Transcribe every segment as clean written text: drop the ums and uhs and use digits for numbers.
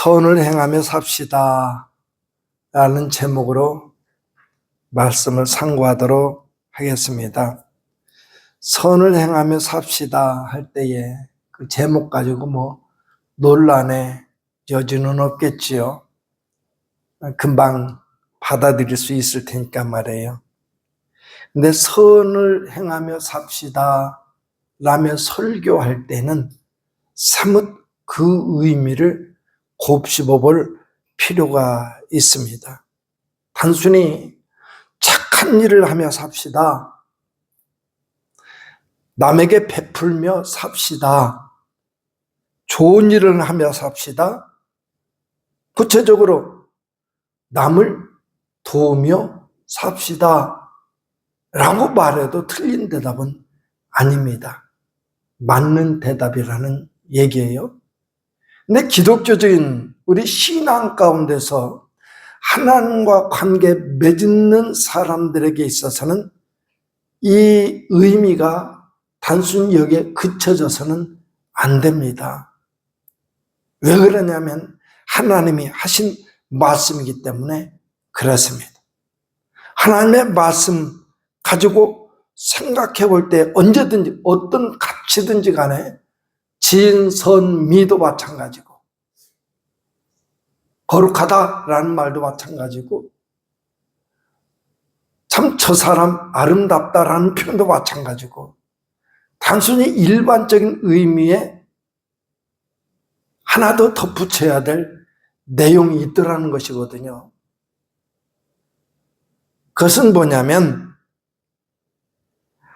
선을 행하며 삽시다 라는 제목으로 말씀을 상고하도록 하겠습니다. 선을 행하며 삽시다 할 때에 그 제목 가지고 논란의 여지는 없겠지요. 금방 받아들일 수 있을 테니까 말이에요. 근데 선을 행하며 삽시다 라며 설교할 때는 사뭇 그 의미를 곱씹어 볼 필요가 있습니다. 단순히 착한 일을 하며 삽시다, 남에게 베풀며 삽시다, 좋은 일을 하며 삽시다, 구체적으로 남을 도우며 삽시다 라고 말해도 틀린 대답은 아닙니다. 맞는 대답이라는 얘기예요. 근데 기독교적인 우리 신앙 가운데서 하나님과 관계 맺는 사람들에게 있어서는 이 의미가 단순히 여기에 그쳐져서는 안 됩니다. 왜 그러냐면 하나님이 하신 말씀이기 때문에 그렇습니다. 하나님의 말씀 가지고 생각해 볼 때 언제든지 어떤 가치든지 간에 진, 선, 미도 마찬가지고 거룩하다라는 말도 마찬가지고 참 저 사람 아름답다라는 표현도 마찬가지고 단순히 일반적인 의미에 하나 더 덧붙여야 될 내용이 있더라는 것이거든요. 그것은 뭐냐면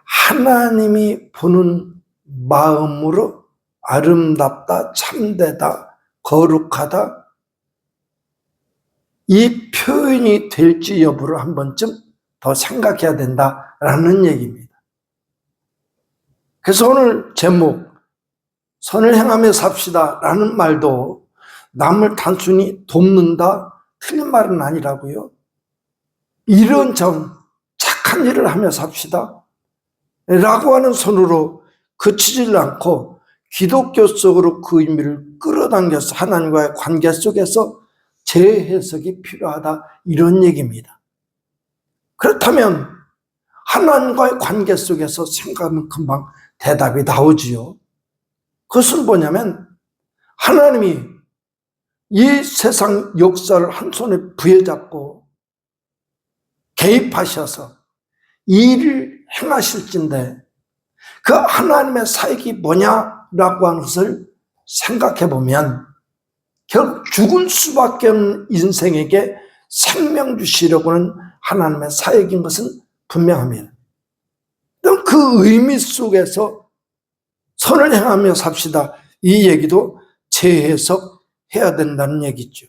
하나님이 보는 마음으로 아름답다, 참되다, 거룩하다 이 표현이 될지 여부를 한 번쯤 더 생각해야 된다라는 얘기입니다. 그래서 오늘 제목 선을 행하며 삽시다 라는 말도 남을 단순히 돕는다 틀린 말은 아니라고요. 이런 착한 일을 하며 삽시다 라고 하는 선으로 그치질 않고 기독교 속으로 그 의미를 끌어당겨서 하나님과의 관계 속에서 재해석이 필요하다 이런 얘기입니다. 그렇다면 하나님과의 관계 속에서 생각하면 금방 대답이 나오지요. 그것은 뭐냐면 하나님이 이 세상 역사를 한 손에 부여잡고 개입하셔서 이 일을 행하실진데 그 하나님의 사역이 뭐냐라고 하는 것을 생각해 보면 결국 죽을 수밖에 없는 인생에게 생명 주시려고 하는 하나님의 사역인 것은 분명합니다. 그 의미 속에서 선을 행하며 삽시다 이 얘기도 재해석해야 된다는 얘기죠.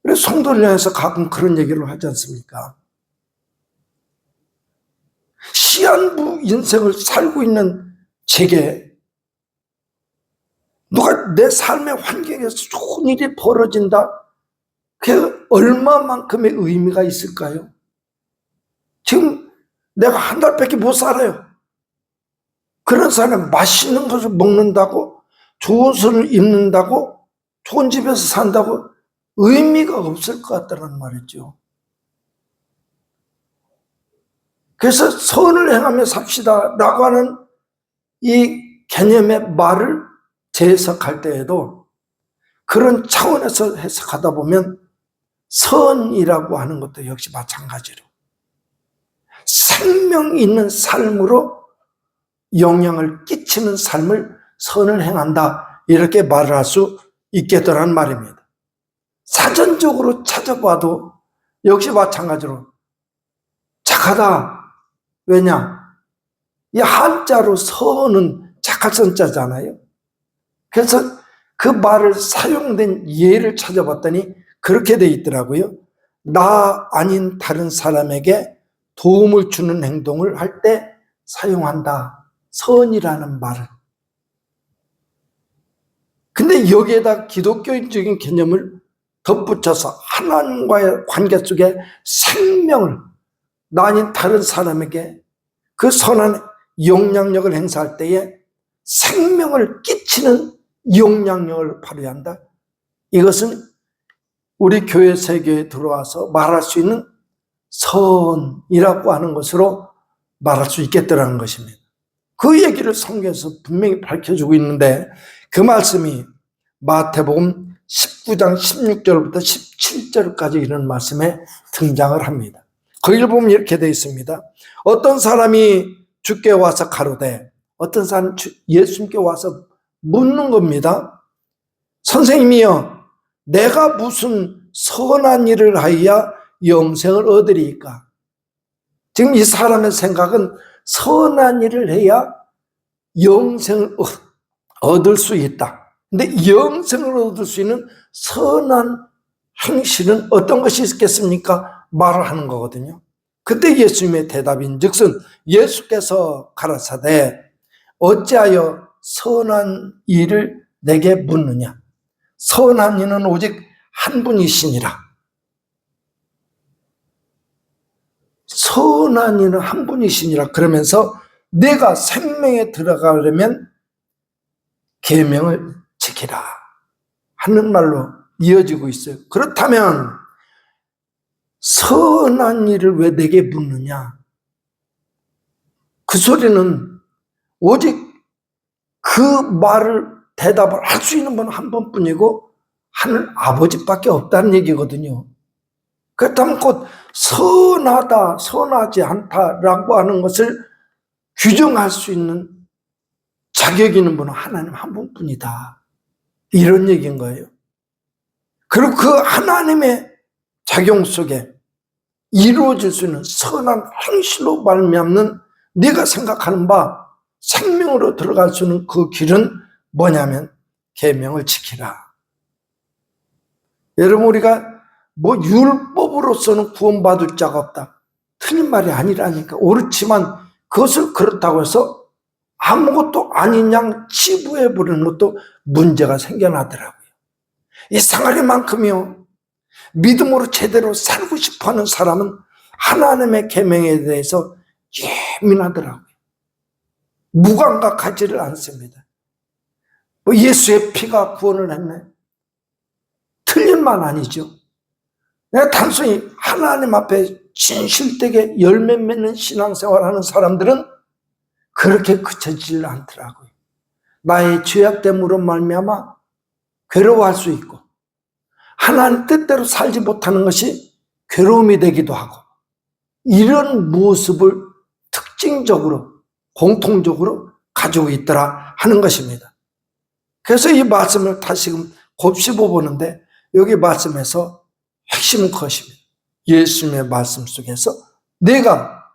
그래서 성도를 향해서 가끔 그런 얘기를 하지 않습니까? 시한부 인생을 살고 있는 제게 누가 내 삶의 환경에서 좋은 일이 벌어진다? 그게 얼마만큼의 의미가 있을까요? 지금 내가 한 달밖에 못 살아요. 그런 사람은 맛있는 것을 먹는다고, 좋은 옷을 입는다고, 좋은 집에서 산다고 의미가 없을 것 같다는 말이죠. 그래서 선을 행하며 삽시다 라고 하는 이 개념의 말을 재해석할 때에도 그런 차원에서 해석하다 보면 선이라고 하는 것도 역시 마찬가지로 생명 있는 삶으로 영향을 끼치는 삶을 선을 행한다 이렇게 말을 할 수 있겠더란 말입니다. 사전적으로 찾아봐도 역시 마찬가지로 착하다. 왜냐? 이 한자로 선은 착할 선자잖아요. 그래서 그 말을 사용된 예를 찾아봤더니 그렇게 돼 있더라고요. 나 아닌 다른 사람에게 도움을 주는 행동을 할 때 사용한다. 선이라는 말을. 근데 여기에다 기독교적인 개념을 덧붙여서 하나님과의 관계 속에 생명을 나 아닌 다른 사람에게 그 선한 영향력을 행사할 때에 생명을 끼치는 영향력을 발휘한다. 이것은 우리 교회 세계에 들어와서 말할 수 있는 선이라고 하는 것으로 말할 수 있겠더라는 것입니다. 그 얘기를 성경에서 분명히 밝혀주고 있는데 그 말씀이 마태복음 19장 16절부터 17절까지 이런 말씀에 등장을 합니다. 거기를 보면 이렇게 되어 있습니다. 어떤 사람이 주께 와서 가로되, 어떤 사람이 예수님께 와서 묻는 겁니다. 선생님이여, 내가 무슨 선한 일을 하여야 영생을 얻으리이까? 지금 이 사람의 생각은 선한 일을 해야 영생을 얻을 수 있다. 근데 영생을 얻을 수 있는 선한 행실은 어떤 것이 있겠습니까? 말을 하는 거거든요. 그때 예수님의 대답인 즉슨 예수께서 가라사대 어찌하여 선한 일을 내게 묻느냐? 선한 이는 오직 한 분이시니라. 선한 이는 한 분이시니라. 그러면서 내가 생명에 들어가려면 계명을 지키라 하는 말로 이어지고 있어요. 그렇다면 선한 일을 왜 내게 묻느냐? 그 소리는 오직 그 말을 대답을 할 수 있는 분 한 번뿐이고 하늘 아버지밖에 없다는 얘기거든요. 그렇다면 곧 선하다, 선하지 않다라고 하는 것을 규정할 수 있는 자격 있는 분은 하나님 한 분뿐이다. 이런 얘기인 거예요. 그리고 그 하나님의 작용 속에 이루어질 수 있는 선한 행실로 말미암는 네가 생각하는 바 생명으로 들어갈 수 있는 그 길은 뭐냐면 계명을 지키라. 여러분, 우리가 뭐 율법으로서는 구원받을 자가 없다, 틀린 말이 아니라니까. 옳지만 그것을 그렇다고 해서 아무것도 아닌 양 치부해버리는 것도 문제가 생겨나더라고요. 이상하리만큼요, 믿음으로 제대로 살고 싶어하는 사람은 하나님의 계명에 대해서 예민하더라고요. 무감각하지를 않습니다. 뭐 예수의 피가 구원을 했네, 틀린 말 아니죠. 내가 단순히 하나님 앞에 진실되게 열매 맺는 신앙생활하는 사람들은 그렇게 그쳐지질 않더라고요. 나의 죄악됨으로 말미암아 괴로워할 수 있고 하나님 뜻대로 살지 못하는 것이 괴로움이 되기도 하고, 이런 모습을 특징적으로 공통적으로 가지고 있더라 하는 것입니다. 그래서 이 말씀을 다시금 곱씹어 보는데 여기 말씀에서 핵심은 그것입니다. 예수님의 말씀 속에서 내가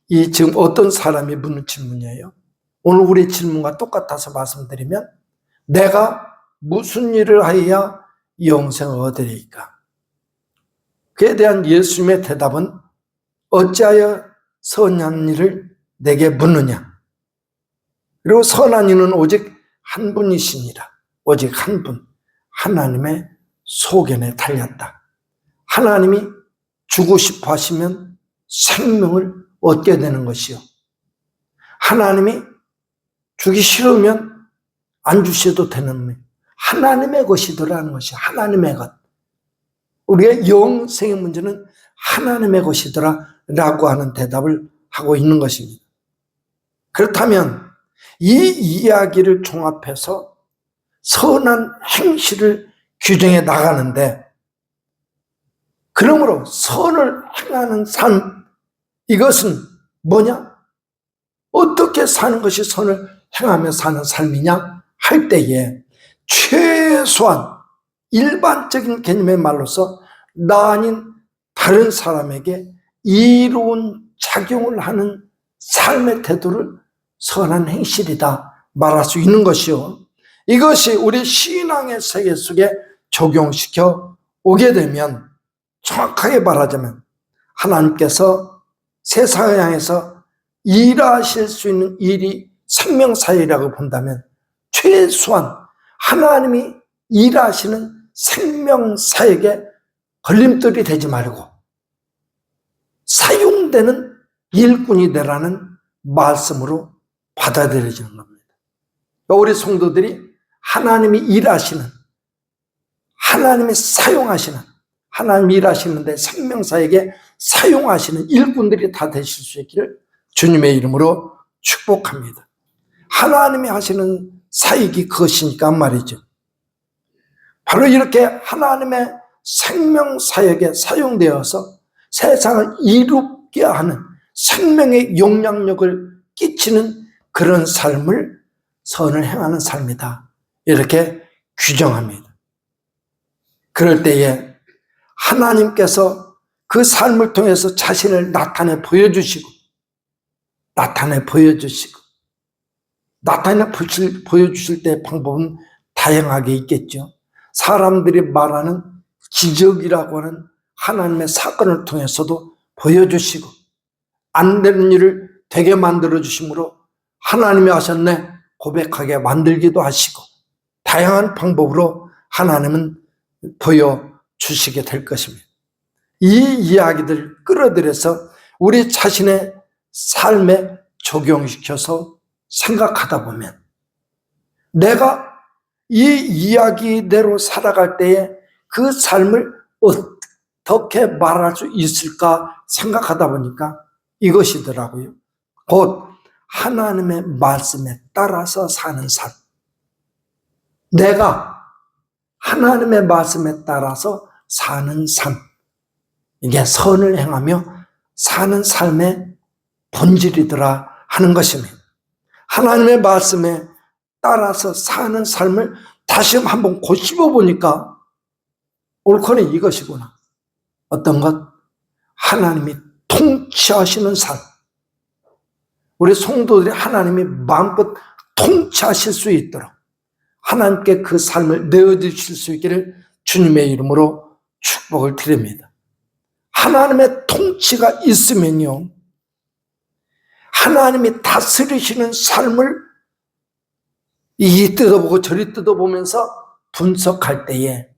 이 지금 어떤 사람이 묻는 질문이에요. 오늘 우리 질문과 똑같아서 말씀드리면 내가 무슨 일을 하여야 영생을 얻으리까? 그에 대한 예수님의 대답은 어찌하여 선한 일을 내게 묻느냐? 그리고 선한 이는 오직 한 분이시니라. 오직 한 분, 하나님의 소견에 달렸다. 하나님이 주고 싶어 하시면 생명을 얻게 되는 것이요, 하나님이 주기 싫으면 안 주셔도 되는 하나님의 것이더라는 것이 하나님의 것. 우리의 영생의 문제는 하나님의 것이더라 라고 하는 대답을 하고 있는 것입니다. 그렇다면 이 이야기를 종합해서 선한 행실을 규정해 나가는데, 그러므로 선을 행하는 삶, 이것은 뭐냐? 어떻게 사는 것이 선을 행하며 사는 삶이냐 할 때에 최소한 일반적인 개념의 말로서 나 아닌 다른 사람에게 이로운 작용을 하는 삶의 태도를 선한 행실이다 말할 수 있는 것이요, 이것이 우리 신앙의 세계 속에 적용시켜 오게 되면 정확하게 말하자면 하나님께서 세상을 향해서 일하실 수 있는 일이 생명사역이라고 본다면 최소한 하나님이 일하시는 생명사역에 걸림돌이 되지 말고 사용되는 일꾼이 되라는 말씀으로 받아들여지는 겁니다. 우리 성도들이 하나님이 일하시는 하나님이 사용하시는, 하나님 일하시는데 생명사에게 사용하시는 일꾼들이 다 되실 수 있기를 주님의 이름으로 축복합니다. 하나님이 하시는 사역이 그것이니까 말이죠. 바로 이렇게 하나님의 생명사역에 사용되어서 세상을 이롭게 하는 생명의 영향력을 끼치는 그런 삶을 선을 행하는 삶이다, 이렇게 규정합니다. 그럴 때에 하나님께서 그 삶을 통해서 자신을 나타내 보여주시고 보여주실 때 방법은 다양하게 있겠죠. 사람들이 말하는 기적이라고 하는 하나님의 사건을 통해서도 보여주시고, 안 되는 일을 되게 만들어주심으로 하나님이 하셨네 고백하게 만들기도 하시고, 다양한 방법으로 하나님은 보여주시게 될 것입니다. 이 이야기들 끌어들여서 우리 자신의 삶에 적용시켜서 생각하다 보면 내가 이 이야기대로 살아갈 때에 그 삶을 어떻게 말할 수 있을까 생각하다 보니까 이것이더라고요. 곧 하나님의 말씀에 따라서 사는 삶. 내가 하나님의 말씀에 따라서 사는 삶, 이게 선을 행하며 사는 삶의 본질이더라 하는 것입니다. 하나님의 말씀에 따라서 사는 삶을 다시 한번 고집어 보니까 옳거니 이것이구나. 어떤 것? 하나님이 통치하시는 삶. 우리 성도들이 하나님이 마음껏 통치하실 수 있도록 하나님께 그 삶을 내어주실 수 있기를 주님의 이름으로 축복을 드립니다. 하나님의 통치가 있으면요, 하나님이 다스리시는 삶을 이 뜯어보고 저리 뜯어보면서 분석할 때에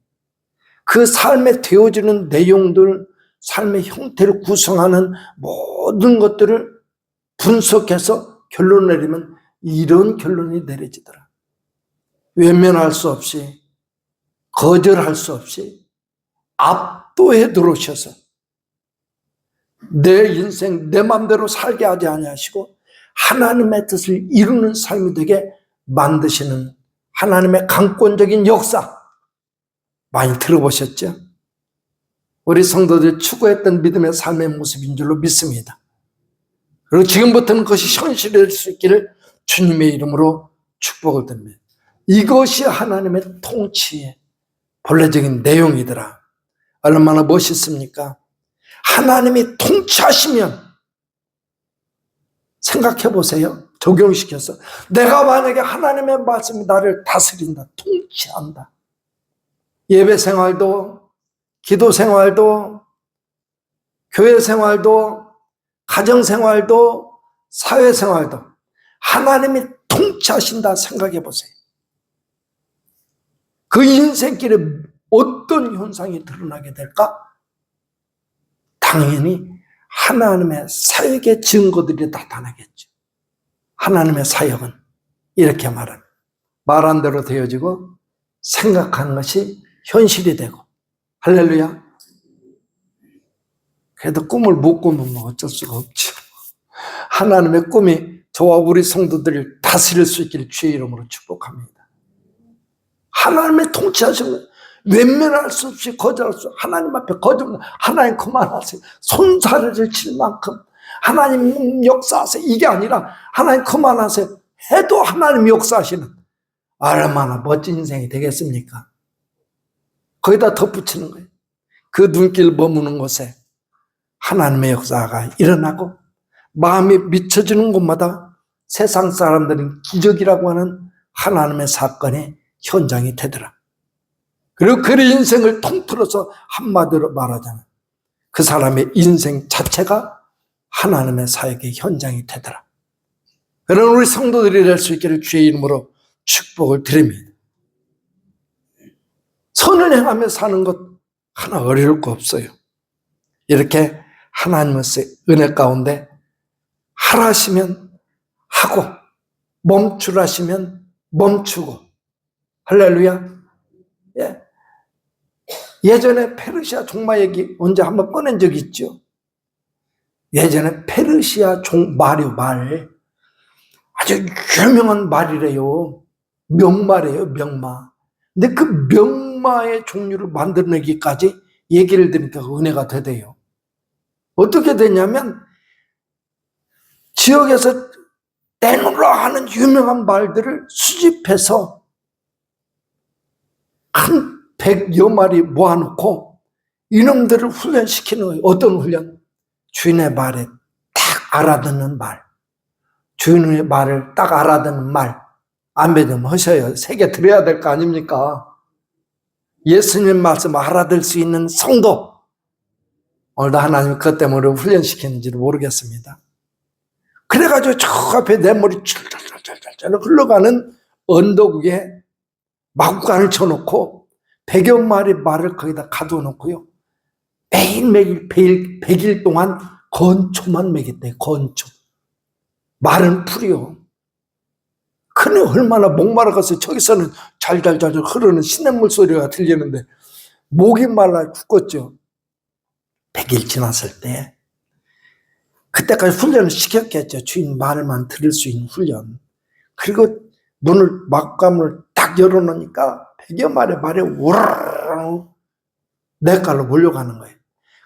그 삶에 되어지는 내용들, 삶의 형태를 구성하는 모든 것들을 분석해서 결론을 내리면 이런 결론이 내려지더라. 외면할 수 없이, 거절할 수 없이 압도해 들어오셔서 내 인생 내 마음대로 살게 하지 아니하시고 하나님의 뜻을 이루는 삶이 되게 만드시는 하나님의 강권적인 역사 많이 들어보셨죠? 우리 성도들이 추구했던 믿음의 삶의 모습인 줄로 믿습니다. 그리고 지금부터는 그것이 현실이 될 수 있기를 주님의 이름으로 축복을 드립니다. 이것이 하나님의 통치의 본래적인 내용이더라. 얼마나 멋있습니까? 하나님이 통치하시면 생각해 보세요. 적용시켜서 내가 만약에 하나님의 말씀이 나를 다스린다, 통치한다. 예배 생활도, 기도 생활도, 교회 생활도, 가정 생활도, 사회 생활도 하나님이 통치하신다 생각해 보세요. 그 인생길에 어떤 현상이 드러나게 될까? 당연히 하나님의 사역의 증거들이 나타나겠죠. 하나님의 사역은 이렇게 말한 대로 되어지고 생각하는 것이 현실이 되고, 할렐루야. 그래도 꿈을 못 꾸면 어쩔 수가 없죠. 하나님의 꿈이 저와 우리 성도들을 다스릴 수 있기를 주의 이름으로 축복합니다. 하나님의 통치하시면 외면할 수 없이 거절할 수, 하나님 앞에 거절, 하나님 그만하세요. 손사래를 칠 만큼 하나님 역사하세요. 이게 아니라 하나님 그만하세요. 해도 하나님 역사하시는 얼마나 멋진 인생이 되겠습니까? 거기다 덧붙이는 거예요. 그 눈길 머무는 곳에 하나님의 역사가 일어나고 마음이 미쳐지는 곳마다 세상 사람들은 기적이라고 하는 하나님의 사건의 현장이 되더라. 그리고 그 인생을 통틀어서 한마디로 말하자면 그 사람의 인생 자체가 하나님의 사역의 현장이 되더라. 그런 우리 성도들이 될 수 있기를 주의 이름으로 축복을 드립니다. 선을 행하며 사는 것 하나 어려울 거 없어요. 이렇게 하나님의 은혜 가운데 하라시면 하고 멈추라시면 멈추고, 할렐루야. 예. 예전에 페르시아 종말 얘기 언제 한번 꺼낸 적 있죠? 예전에 페르시아 말. 아주 유명한 말이래요. 명마래요, 명마. 근데 그 명마의 종류를 만들어내기까지 얘기를 들으니까 은혜가 되대요. 어떻게 되냐면, 지역에서 내놓으라 하는 유명한 말들을 수집해서 한 100여 마리 모아놓고 이놈들을 훈련시키는 거예요. 어떤 훈련? 주인의 말에 딱 알아듣는 말. 주인의 말을 딱 알아듣는 말. 안배 좀 하셔요. 새겨 들어야 될 거 아닙니까? 예수님 말씀 알아들 수 있는 성도. 오늘도 하나님 그것 때문에 훈련시키는지도 모르겠습니다. 그래가지고 저 앞에 내 머리 찰찰찰찰 흘러가는 언덕 위에 마구간을 쳐놓고 100여 마리 말을 거기다 가둬놓고요. 매일매일 100일 동안 건초만 먹였대요. 건초. 말은 풀이요. 근데 얼마나 목마르겠어요. 저기서는 잘잘잘 흐르는 시냇물 소리가 들리는데 목이 말라 죽겠죠. 100일 지났을 때 그때까지 훈련을 시켰겠죠. 주인 말만 들을 수 있는 훈련. 그리고 막감을 딱 열어놓으니까 100여 마리 말이 우르르 내 깔로 몰려가는 거예요.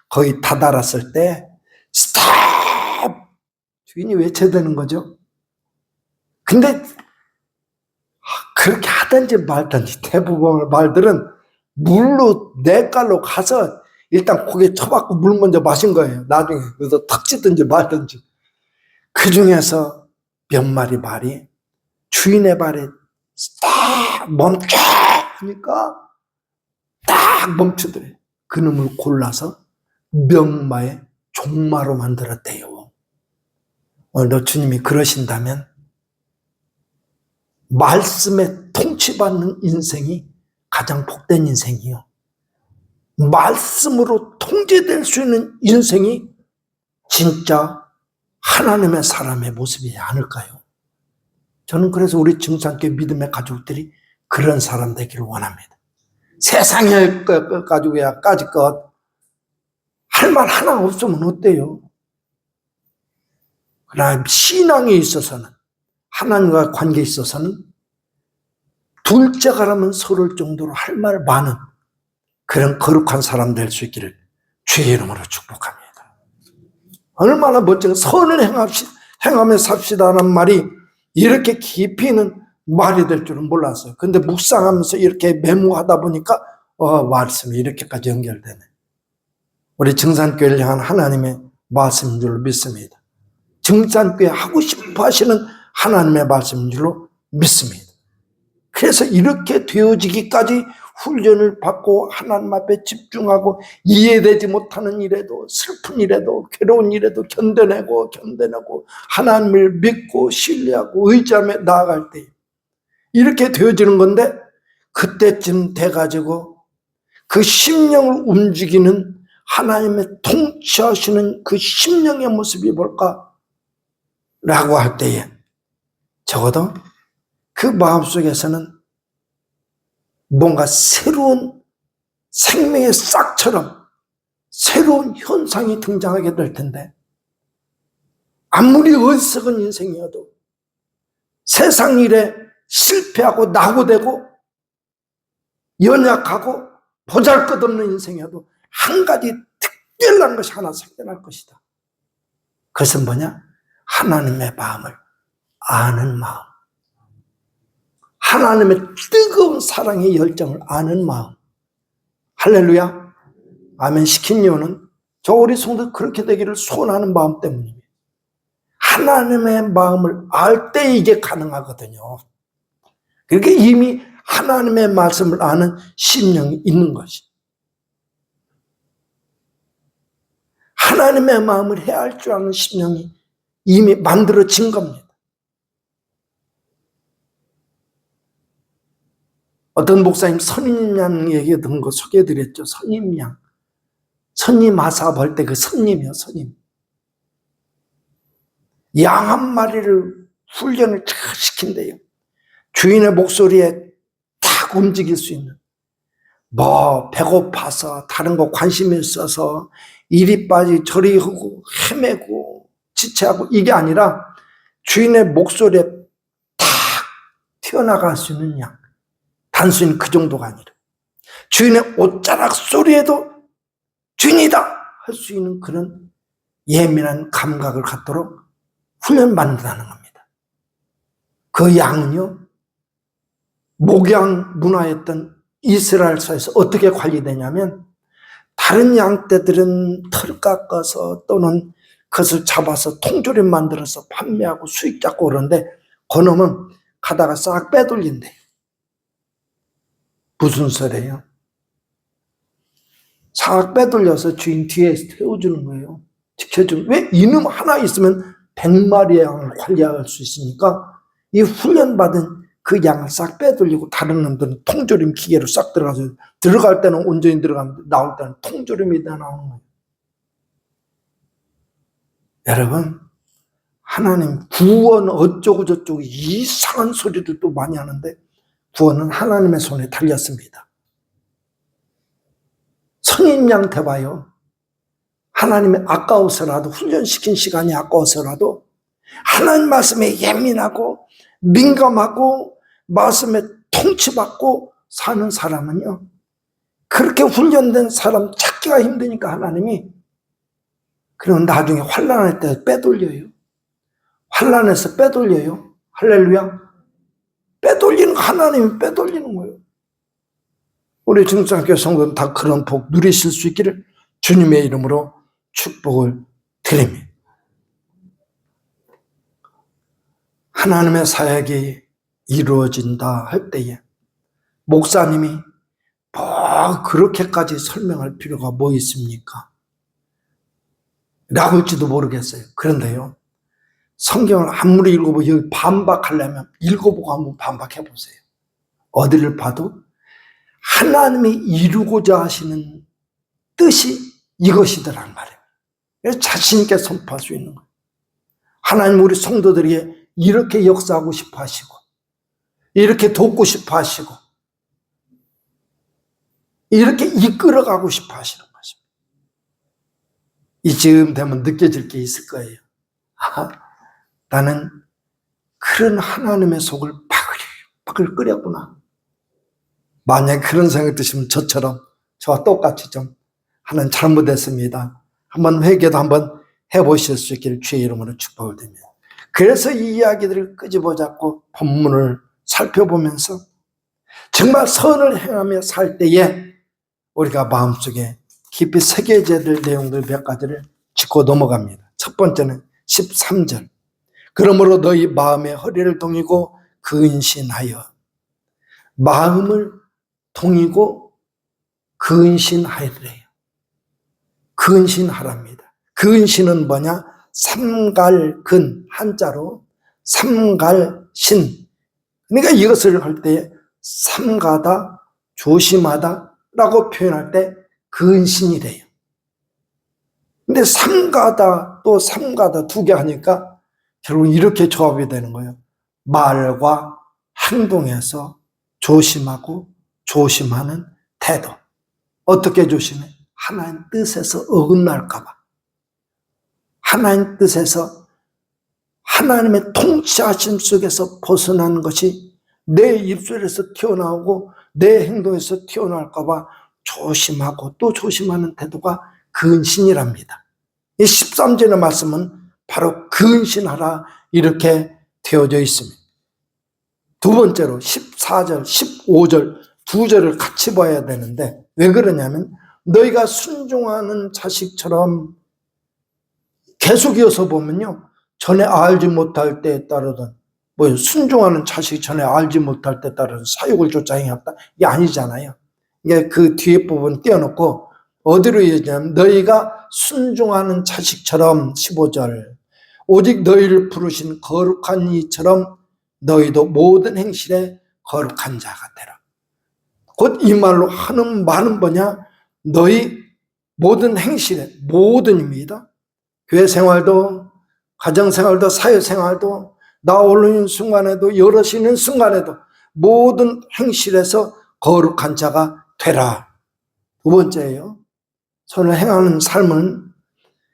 거의 다다랐을 때 스톱! 주인이 외쳐대는 거죠. 근데 그렇게 하든지 말든지 대부분의 말들은 물로 내 깔로 가서 일단 고개 쳐박고 물 먼저 마신 거예요. 나중에 그래서 탁 찌든지 말든지. 그 중에서 몇 마리 말이 주인의 발에 딱 멈춰 하니까 딱 멈추더래요. 그 놈을 골라서 명마의 종마로 만들었대요. 오늘도 주님이 그러신다면 말씀에 통치받는 인생이 가장 복된 인생이요. 말씀으로 통제될 수 있는 인생이 진짜 하나님의 사람의 모습이지 않을까요? 저는 그래서 우리 증산교회 믿음의 가족들이 그런 사람 되기를 원합니다. 세상의 것 가지고야 까짓것 할 말 하나 없으면 어때요? 그러나 신앙에 있어서는 하나님과 관계에 있어서는 둘째가라면 서를 정도로 할 말 많은 그런 거룩한 사람 될 수 있기를 주의 이름으로 축복합니다. 얼마나 멋진 선을 행하며 삽시다라는 말이 이렇게 깊이 있는 말이 될 줄은 몰랐어요. 근데 묵상하면서 이렇게 메모하다 보니까 말씀이 이렇게까지 연결되네. 우리 증산교회를 향한 하나님의 말씀인 줄로 믿습니다. 증산교회 하고 싶어 하시는 하나님의 말씀인 줄로 믿습니다. 그래서 이렇게 되어지기까지 훈련을 받고 하나님 앞에 집중하고 이해되지 못하는 일에도 슬픈 일에도 괴로운 일에도 견뎌내고 하나님을 믿고 신뢰하고 의지하며 나아갈 때 이렇게 되어지는 건데 그때쯤 돼가지고 그 심령을 움직이는 하나님의 통치하시는 그 심령의 모습이 뭘까? 라고 할 때에 적어도 그 마음속에서는 뭔가 새로운 생명의 싹처럼 새로운 현상이 등장하게 될 텐데 아무리 어리석은 인생이어도 세상 일에 실패하고 낙오되고 연약하고 보잘것없는 인생이어도 한 가지 특별한 것이 하나 생겨날 것이다. 그것은 뭐냐? 하나님의 마음을 아는 마음. 하나님의 뜨거운 사랑의 열정을 아는 마음. 할렐루야. 아멘 시킨 이유는 저 우리 성도 그렇게 되기를 소원하는 마음 때문입니다. 하나님의 마음을 알 때 이게 가능하거든요. 그렇게 이미 하나님의 말씀을 아는 심령이 있는 것이. 하나님의 마음을 헤아릴 줄 아는 심령이 이미 만들어진 겁니다. 어떤 목사님 선임양 얘기했던 거 소개해드렸죠. 선임양. 선임 아사 볼 때 그 선임이요, 선임. 양 한 마리를 훈련을 잘 시킨대요. 주인의 목소리에 딱 움직일 수 있는. 뭐 배고파서 다른 거 관심이 있어서 이리 빠지 저리 하고 헤매고 지체하고 이게 아니라 주인의 목소리에 탁 튀어나갈 수 있는 양. 단순히 그 정도가 아니라 주인의 옷자락 소리에도 주인이다 할 수 있는 그런 예민한 감각을 갖도록 훈련받는다는 겁니다. 그 양은요, 목양 문화였던 이스라엘사에서 어떻게 관리되냐면 다른 양떼들은 털 깎아서 또는 그것을 잡아서 통조림 만들어서 판매하고 수익 잡고 그러는데 그놈은 가다가 싹 빼돌린대. 무슨 소리예요? 싹 빼돌려서 주인 뒤에 태워주는 거예요. 지켜주는. 왜? 이놈 하나 있으면 100마리의 양을 관리할 수 있으니까 이 훈련받은 그 양을 싹 빼돌리고 다른 놈들은 통조림 기계로 싹 들어가서 들어갈 때는 온전히 들어가는데 나올 때는 통조림이 다 나오는 거예요. 여러분, 하나님 구원 어쩌고 저쩌고 이상한 소리를 또 많이 하는데 구원은 하나님의 손에 달렸습니다. 성인 양 대봐요. 하나님이 아까워서라도 훈련시킨 시간이 아까워서라도 하나님 말씀에 예민하고 민감하고 말씀에 통치받고 사는 사람은요, 그렇게 훈련된 사람 찾기가 힘드니까 하나님이 그럼 나중에 환난할 때 빼돌려요. 환난에서 빼돌려요. 할렐루야. 빼돌리는 거 하나님이 빼돌리는 거예요. 우리 중상교회 성도는 다 그런 복 누리실 수 있기를 주님의 이름으로 축복을 드립니다. 하나님의 사역이 이루어진다 할 때에 목사님이 뭐 그렇게까지 설명할 필요가 뭐 있습니까? 라고 할지도 모르겠어요. 그런데요, 성경을 아무리 읽어보고 여기 반박하려면 읽어보고 한번 반박해보세요. 어디를 봐도 하나님이 이루고자 하시는 뜻이 이것이더란 말이에요. 그래서 자신 있게 선포할 수 있는 거예요. 하나님 우리 성도들에게 이렇게 역사하고 싶어 하시고 이렇게 돕고 싶어 하시고 이렇게 이끌어가고 싶어 하시는 것입니다. 이쯤 되면 느껴질 게 있을 거예요. 나는 그런 하나님의 속을 바글바글 끓였구나. 만약에 그런 생각이 드시면 저처럼 저와 똑같이 좀 하나님 잘못했습니다. 한번 회개도 한번 해보실 수 있기를 주의 이름으로 축복을 드립니다. 그래서 이 이야기들을 끄집어잡고 본문을 살펴보면서 정말 선을 행하며 살 때에 우리가 마음속에 깊이 새겨져야 될 내용들 몇 가지를 짚고 넘어갑니다. 첫 번째는 13절. 그러므로 너희 마음의 허리를 동이고 근신하여. 마음을 동이고 근신하여래요. 근신하랍니다. 근신은 뭐냐? 삼갈근, 한자로 삼갈신. 그러니까 이것을 할 때 삼가다, 조심하다 라고 표현할 때 근신이래요. 근데 삼가다 또 삼가다 두 개 하니까 결국 이렇게 조합이 되는 거예요. 말과 행동에서 조심하고 조심하는 태도. 어떻게 조심해? 하나님 뜻에서 어긋날까 봐. 하나님 뜻에서 하나님의 통치하심 속에서 벗어나는 것이 내 입술에서 튀어나오고 내 행동에서 튀어나올까 봐 조심하고 또 조심하는 태도가 근신이랍니다. 이 13절의 말씀은 바로 근신하라 이렇게 되어져 있습니다. 두 번째로 14절, 15절 두 절을 같이 봐야 되는데 왜 그러냐면 너희가 순종하는 자식처럼 계속 이어서 보면요. 전에 알지 못할 때에 따르던 순종하는 자식이 전에 알지 못할 때에 따르던 사욕을 쫓아 행했다. 이게 아니잖아요. 이게 그 뒤에 부분 띄워놓고 어디로 얘기하냐면 너희가 순종하는 자식처럼 15절 오직 너희를 부르신 거룩한 이처럼 너희도 모든 행실에 거룩한 자가 되라. 곧 이 말로 하는 말은 뭐냐? 너희 모든 행실에 모든입니다. 교회 생활도 가정 생활도 사회 생활도 나 올리는 순간에도 여럿이 있는 순간에도 모든 행실에서 거룩한 자가 되라. 두 번째예요. 선을 행하는 삶은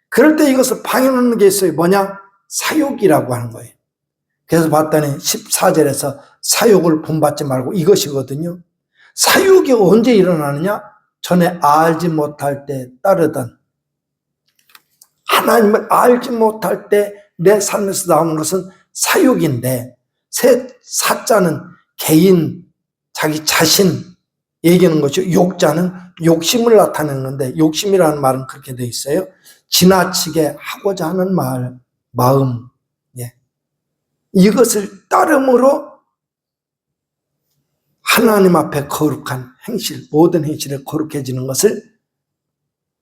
그럴 때 이것을 방해하는 게 있어요. 뭐냐? 사욕이라고 하는 거예요. 그래서 봤더니 14절에서 사욕을 본받지 말고 이것이거든요. 사욕이 언제 일어나느냐? 전에 알지 못할 때 따르던, 하나님을 알지 못할 때 내 삶에서 나오는 것은 사욕인데, 사자는 개인, 자기 자신 얘기하는 거죠. 욕자는 욕심을 나타내는 건데, 욕심이라는 말은 그렇게 되어 있어요. 지나치게 하고자 하는 마음, 이것을 따름으로 하나님 앞에 거룩한 행실, 모든 행실에 거룩해지는 것을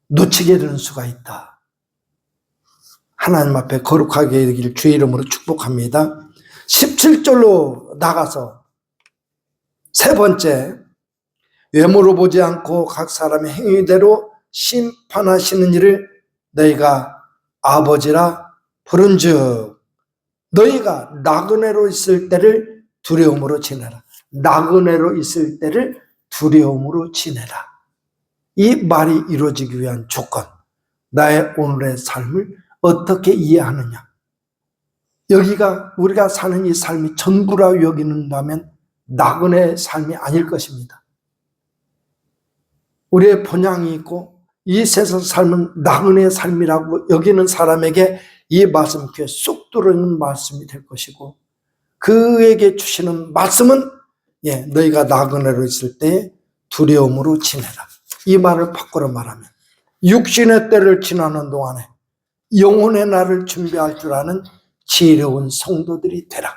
놓치게 되는 수가 있다. 하나님 앞에 거룩하게 되길 주의 이름으로 축복합니다. 17절로 나가서 세 번째, 외모로 보지 않고 각 사람의 행위대로 심판하시는 이를 너희가 아버지라 부른즉 너희가 나그네로 있을 때를 두려움으로 지내라. 나그네로 있을 때를 두려움으로 지내라. 이 말이 이루어지기 위한 조건, 나의 오늘의 삶을 어떻게 이해하느냐. 여기가 우리가 사는 이 삶이 전부라 여기는다면 나그네의 삶이 아닐 것입니다. 우리의 본향이 있고 이 세상 삶은 나그네의 삶이라고 여기는 사람에게 이 말씀 귀에 쏙 들어있는 말씀이 될 것이고, 그에게 주시는 말씀은 너희가 나그네로 있을 때 두려움으로 지내라. 이 말을 바꾸어 말하면 육신의 때를 지나는 동안에 영혼의 날을 준비할 줄 아는 지혜로운 성도들이 되라.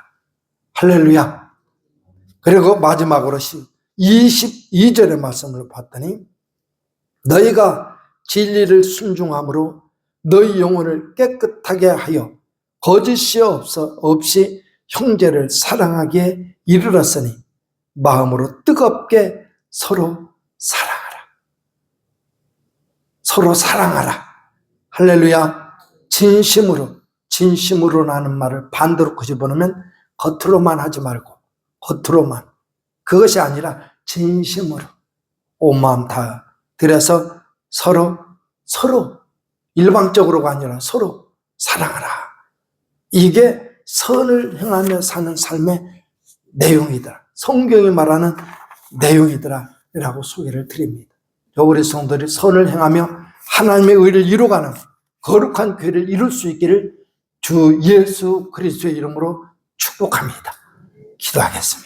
할렐루야. 그리고 마지막으로 22절의 말씀을 봤더니 너희가 진리를 순종함으로 너희 영혼을 깨끗하게 하여 거짓이 없이 형제를 사랑하기에 이르렀으니 마음으로 뜨겁게 서로 사랑하라. 서로 사랑하라. 할렐루야. 진심으로라는 말을 반대로 끄집어놓으면 겉으로만 하지 말고, 겉으로만, 그것이 아니라 진심으로 온 마음 다 들여서 서로 일방적으로가 아니라 서로 사랑하라. 이게 선을 행하며 사는 삶의 내용이더라. 성경이 말하는 내용이더라 라고 소개를 드립니다. 우리 성도들이 선을 행하며 하나님의 의를 이루어가는 거룩한 교회를 이룰 수 있기를 주 예수 그리스도의 이름으로 축복합니다. 기도하겠습니다.